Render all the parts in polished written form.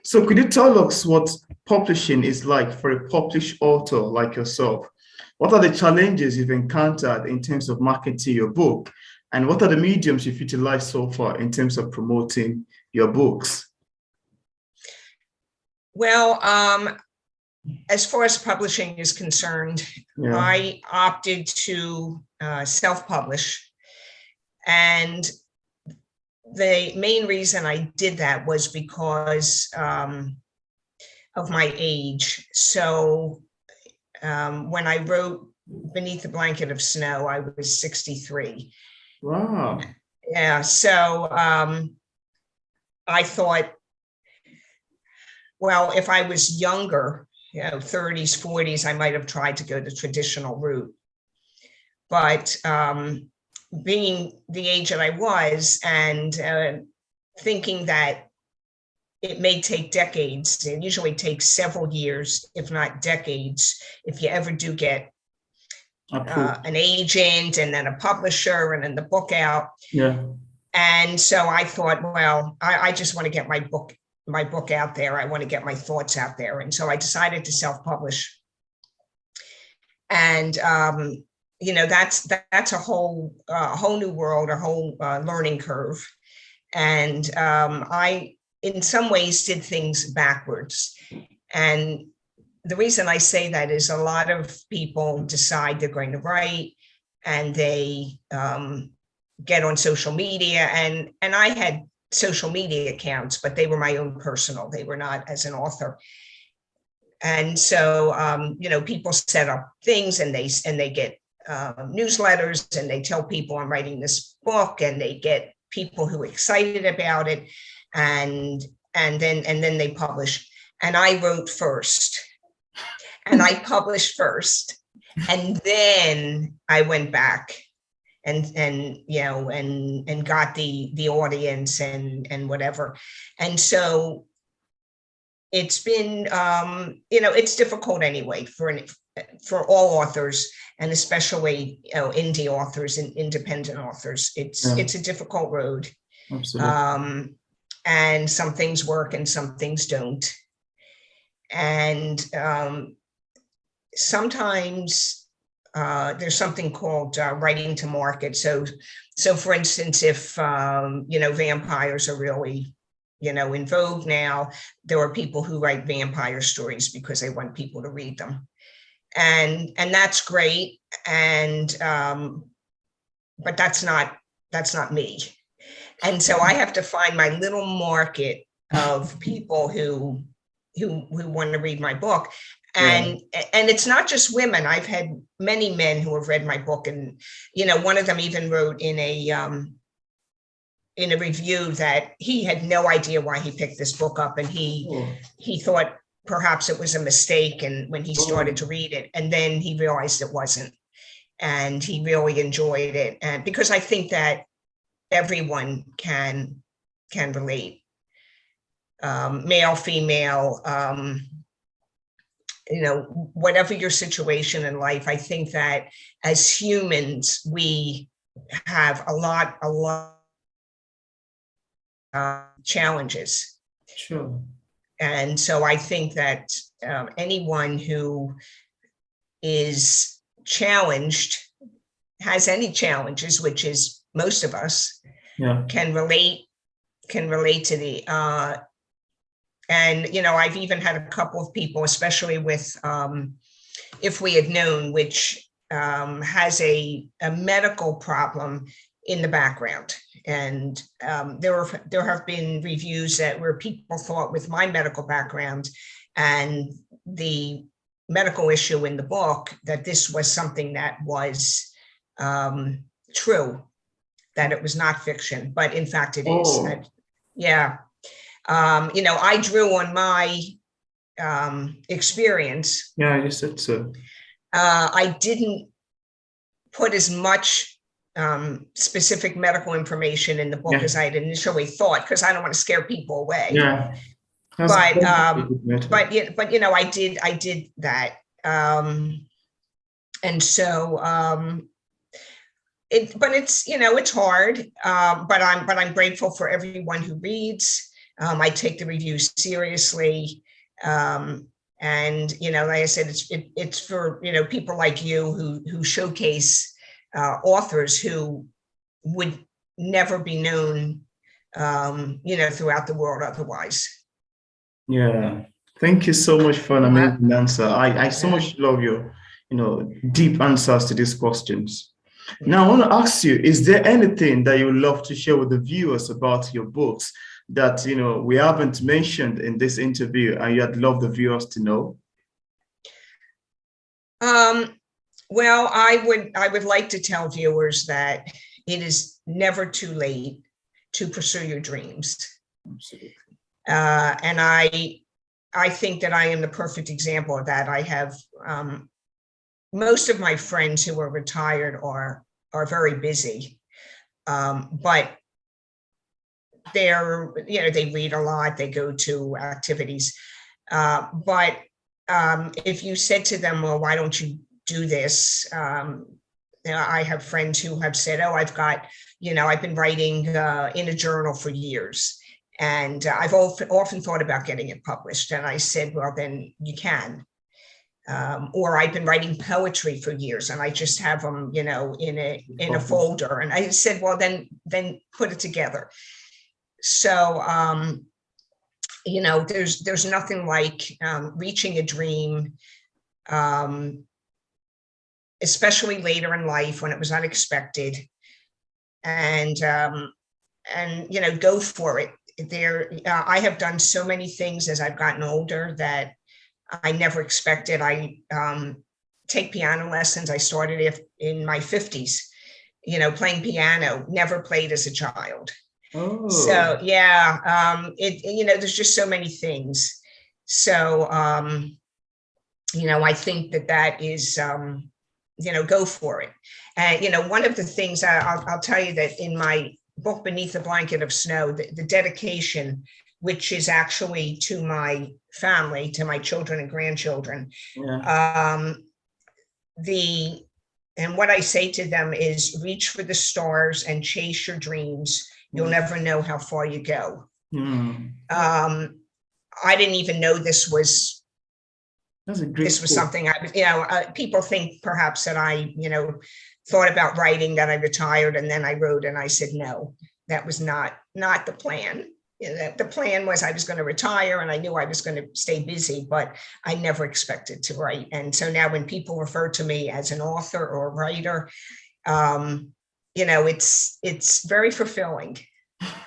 So could you tell us what publishing is like for a published author like yourself? What are the challenges you've encountered in terms of marketing your book? And what are the mediums you've utilized so far in terms of promoting your books? Well, as far as publishing is concerned, I opted to self-publish. And the main reason I did that was because of my age. So when I wrote Beneath the Blanket of Snow, I was 63. Wow. Yeah. So I thought, well, if I was younger, 30s, 40s, I might have tried to go the traditional route. But being the age that I was and thinking that it may take decades, it usually takes several years, if not decades, if you ever do get an agent and then a publisher and then the book out. Yeah. And so I thought, well, I just want to get my book out there. I want to get my thoughts out there. And so I decided to self-publish. And, that's a whole new world, a whole learning curve. And I, in some ways, did things backwards. And the reason I say that is a lot of people decide they're going to write and they get on social media. And I had social media accounts, but they were my own personal. They were not as an author. And so, people set up things and they get newsletters and they tell people I'm writing this book and they get people who are excited about it. And then they publish. And I wrote first and I published first. And then I went back and got the audience and whatever. And so it's been, it's difficult anyway for all authors, and especially, indie authors and independent authors. It's a difficult road. Absolutely. And some things work and some things don't. And sometimes there's something called writing to market. So for instance, if, vampires are really, in vogue now, there are people who write vampire stories because they want people to read them. And that's great. And, but that's not me. And so I have to find my little market of people who want to read my book. And it's not just women. I've had many men who have read my book, and one of them even wrote in a review that he had no idea why he picked this book up, and he thought perhaps it was a mistake, and when he started to read it, and then he realized it wasn't, and he really enjoyed it. And because I think that everyone can relate, male, female, whatever your situation in life. I think that as humans, we have a lot challenges. Sure. And so I think that anyone who is challenged, has any challenges, which is most of us, can relate to the and I've even had a couple of people, especially with If We Had Known, which has a medical problem in the background. And there have been reviews where people thought, with my medical background and the medical issue in the book, that this was something that was true, that it was not fiction, but in fact it is. I drew on my experience. Yeah, you said so. I didn't put as much specific medical information in the book as I had initially thought, because I don't want to scare people away. Yeah. But I did that. And so it's hard. But I'm grateful for everyone who reads. I take the reviews seriously. And, like I said, it's for, people like you who showcase authors who would never be known, throughout the world otherwise. Yeah. Thank you so much for an amazing answer. I so much love your, deep answers to these questions. Now, I want to ask you, is there anything that you would love to share with the viewers about your books that, we haven't mentioned in this interview and you'd love the viewers to know? Well, I would like to tell viewers that it is never too late to pursue your dreams. Absolutely. And I think that I am the perfect example of that. I have most of my friends who are retired are very busy, but they read a lot, they go to activities. But if you said to them, well, why don't you do this? I have friends who have said, oh, I've been writing in a journal for years. And I've often thought about getting it published. And I said, well, then you can. Or I've been writing poetry for years and I just have them, in a folder. And I said, well, then put it together. So, there's nothing like reaching a dream, especially later in life when it was unexpected, and go for it. I have done so many things as I've gotten older that I never expected. I take piano lessons. I started in my 50s, playing piano, never played as a child. Oh. So yeah, there's just so many things. So, I think that is, go for it. And, one of the things I'll tell you that in my book, Beneath a Blanket of Snow, the dedication, which is actually to my family, to my children and grandchildren. Yeah. And what I say to them is reach for the stars and chase your dreams. You'll never know how far you go. I didn't even know this was something people think perhaps that I, thought about writing, that I retired and then I wrote, and I said, no, that was not the plan. The plan was I was going to retire and I knew I was going to stay busy, but I never expected to write. And so now when people refer to me as an author or a writer, it's very fulfilling.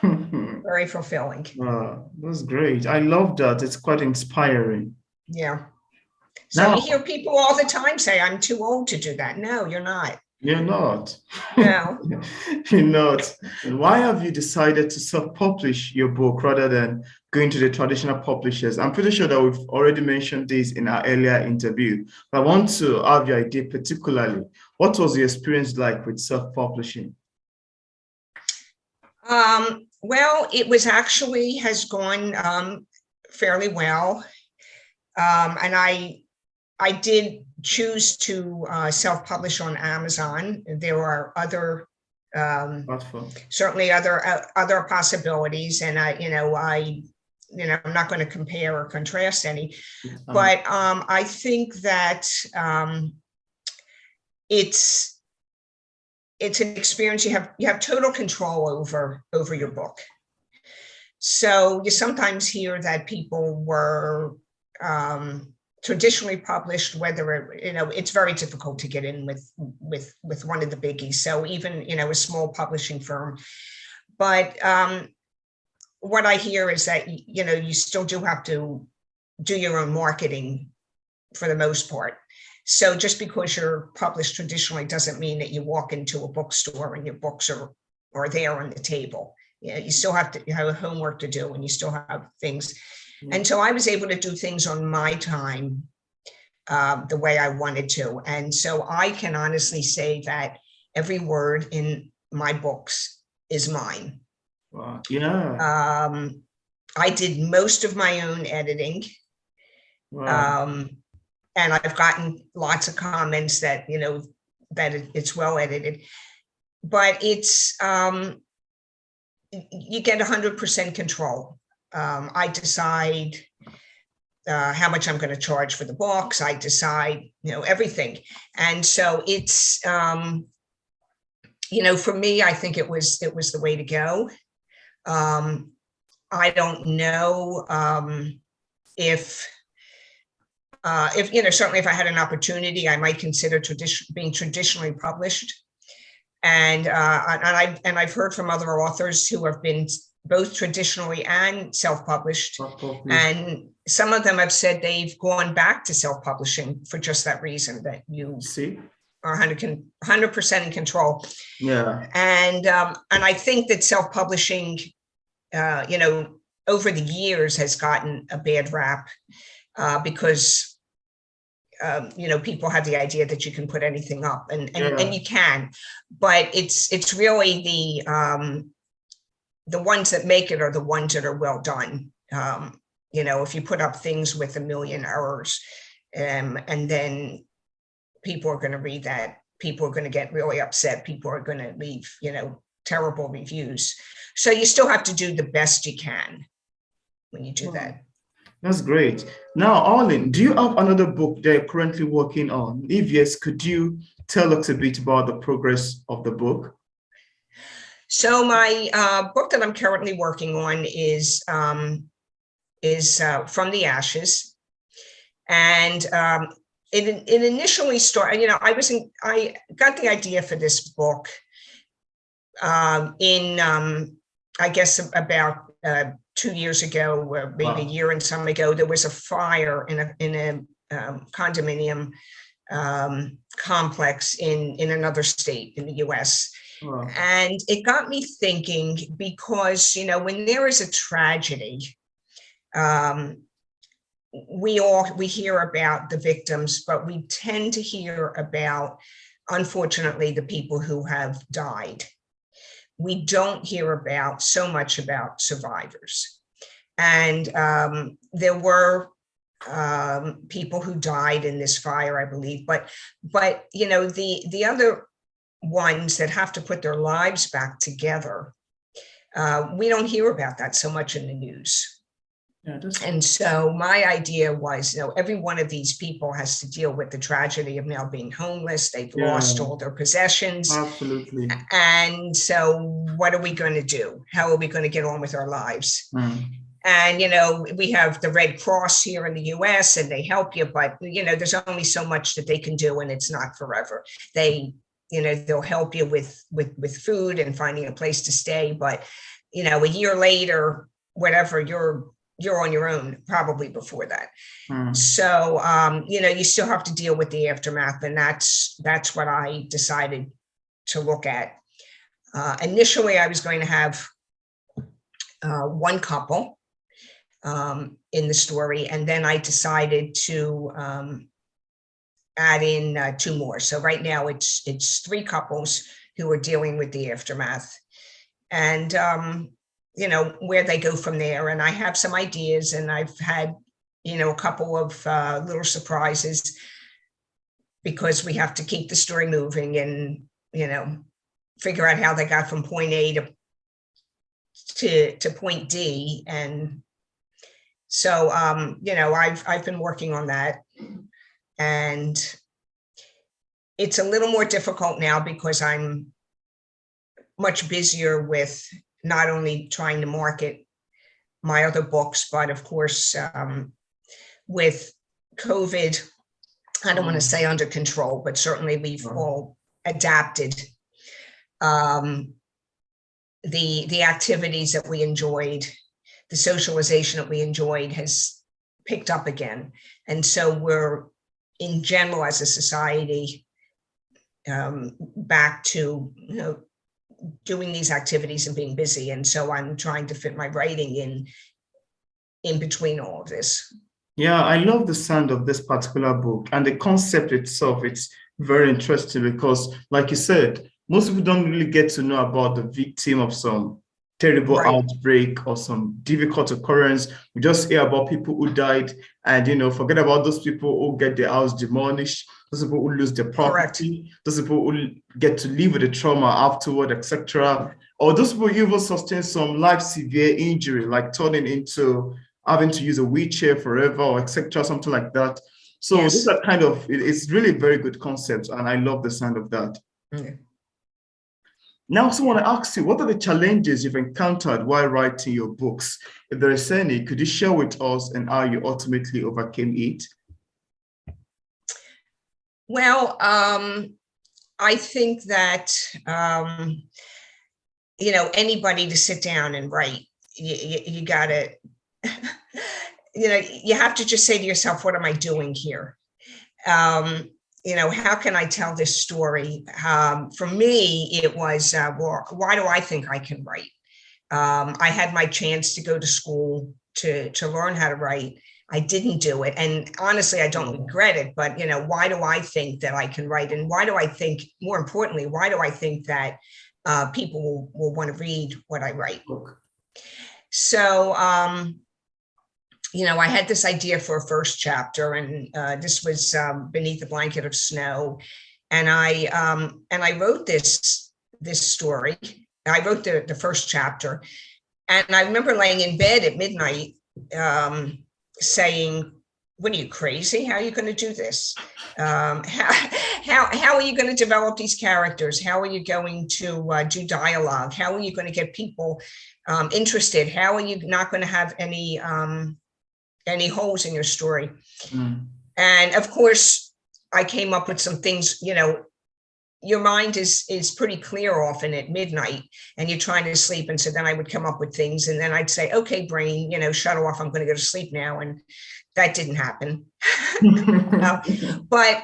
Very fulfilling. That's great. I love that. It's quite inspiring. Yeah. So you hear people all the time say, I'm too old to do that. No, you're not. You're not. No. You're not. And why have you decided to self-publish your book rather than going to the traditional publishers? I'm pretty sure that we've already mentioned this in our earlier interview, but I want to have your idea particularly. What was the experience like with self-publishing? Well, it was actually has gone fairly well. And I did choose to self-publish on Amazon. There are other, certainly other possibilities, and I'm not going to compare or contrast any, but I think that it's an experience. You have total control over your book. So you sometimes hear that people were traditionally published, whether it's very difficult to get in with one of the biggies. So even a small publishing firm, but what I hear is that you still do have to do your own marketing for the most part. So just because you're published traditionally doesn't mean that you walk into a bookstore and your books are there on the table. You still have to have homework to do, and you still have things. And so I was able to do things on my time, the way I wanted to. And so I can honestly say that every word in my books is mine. Wow. Yeah. I did most of my own editing. Wow. And I've gotten lots of comments that, that it's well edited, but it's, you get 100% control I decide how much I'm going to charge for the books. I decide, everything. And so it's, for me, I think it was the way to go. I don't know if certainly if I had an opportunity, I might consider being traditionally published. And I've heard from other authors who have been both traditionally and self-published. And some of them have said they've gone back to self-publishing for just that reason, that you are 100% in control. Yeah. And I think that self-publishing, over the years has gotten a bad rap because people have the idea that you can put anything up, and you can, but it's really the ones that make it are the ones that are well done. If you put up things with 1 million errors, and then people are going to read that, people are going to get really upset, people are going to leave, terrible reviews. So you still have to do the best you can when you do that. That's great. Now, Arlene, do you have another book that you're currently working on? If yes, could you tell us a bit about the progress of the book? So my book that I'm currently working on is From the Ashes. And it initially started, I got the idea for this book I guess about 2 years ago, or maybe a year and some ago. There was a fire in a condominium complex in another state in the US. Wow. And it got me thinking, because, when there is a tragedy, we hear about the victims, but we tend to hear about, unfortunately, the people who have died. We don't hear so much about survivors. And there were people who died in this fire, I believe, but the other ones that have to put their lives back together, we don't hear about that so much in the news. Yeah, and so my idea was, every one of these people has to deal with the tragedy of now being homeless. They've lost all their possessions. Absolutely. And so what are we going to do? How are we going to get on with our lives? And, we have the Red Cross here in the US, and they help you, but, there's only so much that they can do, and it's not forever. They'll help you with food and finding a place to stay. But, a year later, whatever, you're on your own, probably before that. So, you still have to deal with the aftermath. And that's what I decided to look at. Initially, I was going to have one couple in the story. And then I decided to add in 2 more. So right now it's 3 couples who are dealing with the aftermath. And, where they go from there. And I have some ideas, and I've had, a couple of little surprises, because we have to keep the story moving and, figure out how they got from point A to point D. And so, I've been working on that, and it's a little more difficult now because I'm much busier with not only trying to market my other books, but of course, with COVID, I don't want to say under control, but certainly we've all adapted. The activities that we enjoyed, the socialization that we enjoyed has picked up again. And so we're, in general, as a society, back to, doing these activities and being busy. And so I'm trying to fit my writing in between all of this. Yeah, I love the sound of this particular book, and the concept itself. It's very interesting because, like you said, most people don't really get to know about the victim of some terrible outbreak or some difficult occurrence. We just hear about people who died, and forget about those people who get their house demolished, those people who lose their property, those people who get to live with the trauma afterward, etc. or those people even sustain some life severe injury, like turning into having to use a wheelchair forever or etc., something like that. So Yes. these are kind of, it's really very good concepts, and I love the sound of that. Mm. Now, I also want to ask you, what are the challenges you've encountered while writing your books? If there is any, could you share with us and how you ultimately overcame it? Well, I think that, anybody to sit down and write, you got to, you have to just say to yourself, what am I doing here? How can I tell this story? For me, it was, well, why do I think I can write? I had my chance to go to school to learn how to write. I didn't do it. And honestly, I don't regret it, but, why do I think that I can write? And why do I think, more importantly, why do I think that people will want to read what I write? So, I had this idea for a first chapter, and this was Beneath a Blanket of Snow. And I wrote this story. I wrote the first chapter. And I remember laying in bed at midnight saying, what are you, crazy? How are you going to do this? How are you going to develop these characters? How are you going to do dialogue? How are you going to get people interested? How are you not going to have any holes in your story? Mm. And of course, I came up with some things. Your mind is pretty clear often at midnight, and you're trying to sleep. And so then I would come up with things, and then I'd say, okay, brain, shut off. I'm going to go to sleep now. And that didn't happen. But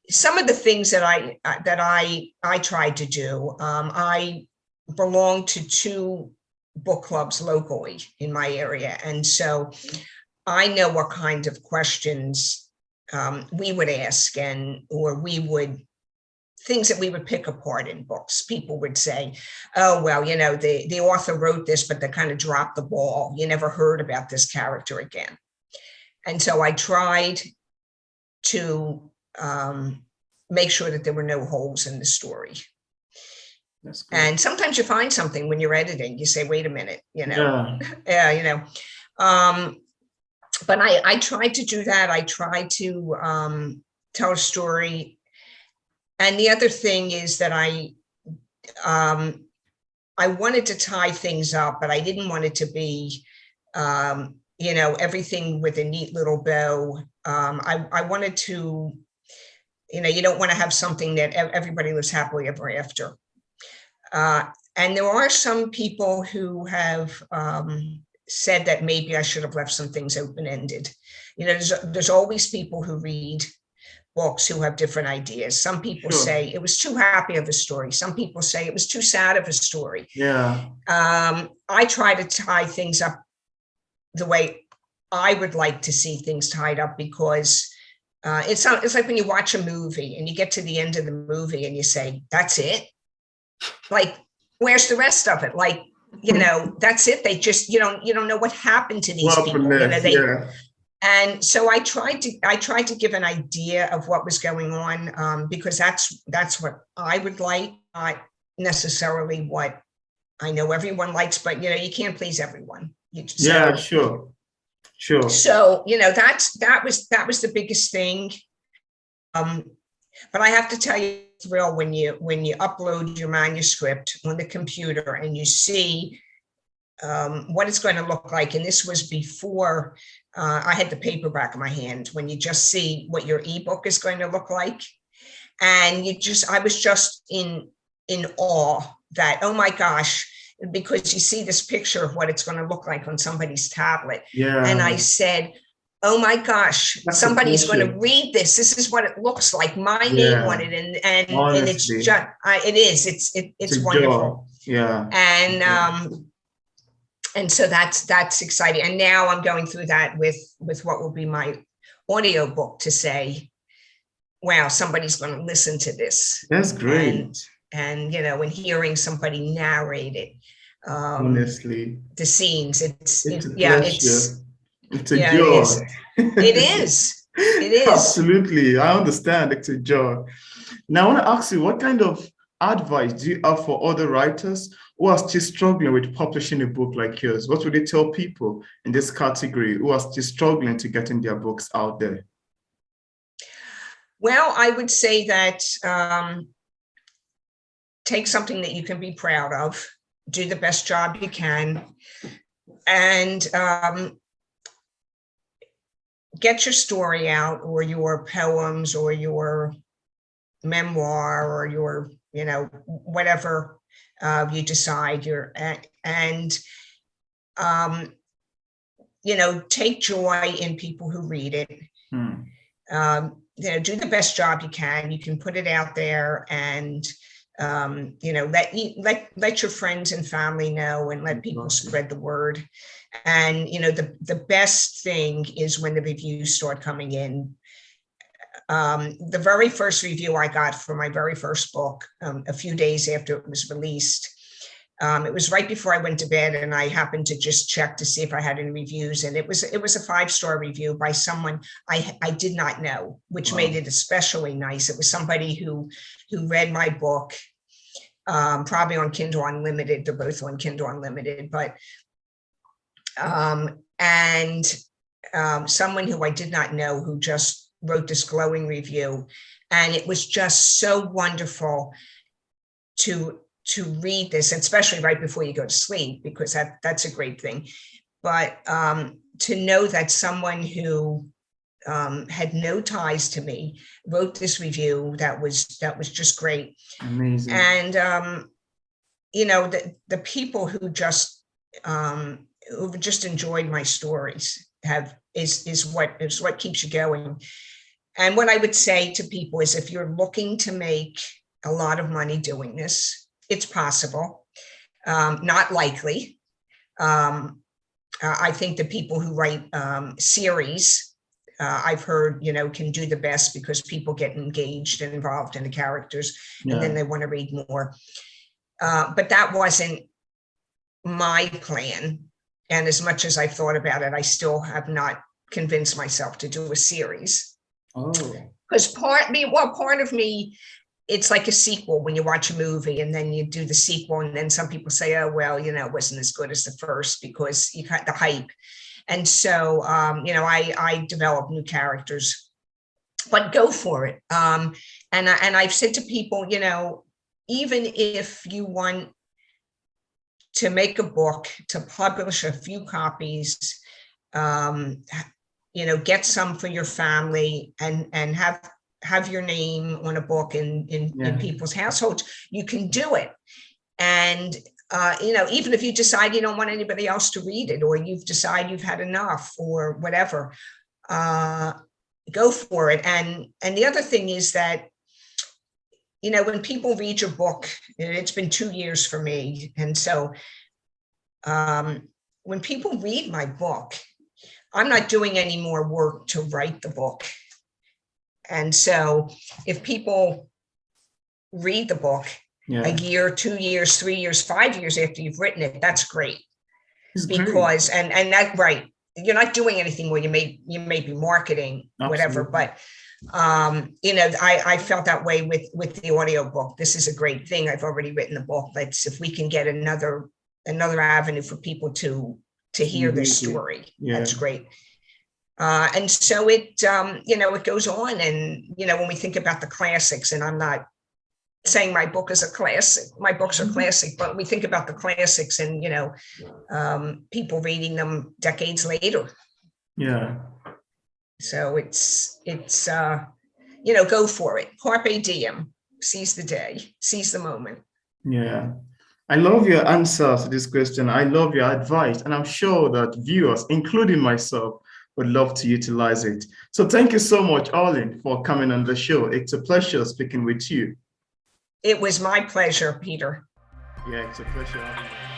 some of the things that I tried to do, I belong to 2 book clubs locally in my area. And so I know what kind of questions we would ask, things that we would pick apart in books. People would say, oh, well, the author wrote this, but they kind of dropped the ball. You never heard about this character again. And so I tried to make sure that there were no holes in the story. That's good. And sometimes you find something when you're editing. You say, wait a minute, Yeah. But I tried to do that. I tried to tell a story. And the other thing is that I wanted to tie things up, but I didn't want it to be, everything with a neat little bow. I wanted to, you don't want to have something that everybody lives happily ever after. And there are some people who have said that maybe I should have left some things open-ended. There's always people who read books who have different ideas. Some people say it was too happy of a story. Some people say it was too sad of a story. Yeah. I try to tie things up the way I would like to see things tied up, because it's like when you watch a movie and you get to the end of the movie and you say, that's it? Like, where's the rest of it? Like, that's it. They just, you don't know what happened to these people. And so I tried to give an idea of what was going on, because that's what I would like, not necessarily what I know everyone likes, but you can't please everyone. Sure. So that was the biggest thing. But I have to tell you, it's real when you upload your manuscript on the computer and you see what it's going to look like. And this was before I had the paperback in my hand, when you just see what your ebook is going to look like. And I was just in awe that, oh my gosh, because you see this picture of what it's going to look like on somebody's tablet. Yeah. And I said, oh my gosh, somebody's going to read this. This is what it looks like. My name on it. And it's just, it's wonderful. Yeah. And so that's exciting. And now I'm going through that with what will be my audio book, to say, wow, somebody's going to listen to this. That's great. And when hearing somebody narrate it, honestly, the scenes, it's a joy. It is. Absolutely. I understand. It's a joy. Now I want to ask you, what kind of advice do you have for other writers who are still struggling with publishing a book like yours? What would you tell people in this category who are still struggling to getting their books out there? Well, I would say that take something that you can be proud of, do the best job you can, and get your story out, or your poems, or your memoir, or your, whatever you decide take joy in people who read it. Do the best job you can. You can put it out there, and let your friends and family know, and let people spread the word. And the best thing is when the reviews start coming in. The very first review I got for my very first book, a few days after it was released, it was right before I went to bed, and I happened to just check to see if I had any reviews, and it was a 5-star review by someone I did not know, which made it especially nice. It was somebody who read my book, probably on Kindle Unlimited. They're both on Kindle Unlimited, but someone who I did not know, who just wrote this glowing review. And it was just so wonderful to read this, especially right before you go to sleep, because that's a great thing. But to know that someone who had no ties to me wrote this review, that was just great. Amazing. And the people who just enjoyed my stories is what keeps you going. And what I would say to people is, if you're looking to make a lot of money doing this, it's possible, not likely. I think the people who write series, I've heard, can do the best, because people get engaged and involved in the characters, and then they want to read more. But that wasn't my plan. And as much as I thought about it, I still have not convinced myself to do a series. Oh, because part of me, it's like a sequel when you watch a movie and then you do the sequel, and then some people say, oh, well, it wasn't as good as the first because you got the hype. And so, I develop new characters, but go for it. And I've said to people, even if you want to make a book, to publish a few copies, get some for your family, and have your name on a book in people's households, you can do it. And, even if you decide you don't want anybody else to read it, or you've decided you've had enough, or whatever, go for it. And the other thing is that, when people read your book, and it's been 2 years for me. And so when people read my book, I'm not doing any more work to write the book. And so if people read the book a year, 2 years, 3 years, 5 years after you've written it, that's great. Because, and that, right, you're not doing anything more. You may be marketing, whatever, but I felt that way with the audiobook. This is a great thing. I've already written the book. If we can get another avenue for people to hear the story, that's great. And so it goes on. And, when we think about the classics, and I'm not saying my book is a classic, my books are classic, but we think about the classics and, people reading them decades later. Yeah. So it's go for it. Carpe diem, seize the day, seize the moment. Yeah. I love your answer to this question. I love your advice, and I'm sure that viewers, including myself, would love to utilize it. So thank you so much, Arlene, for coming on the show. It's a pleasure speaking with you. It was my pleasure, Peter. Yeah, it's a pleasure having you.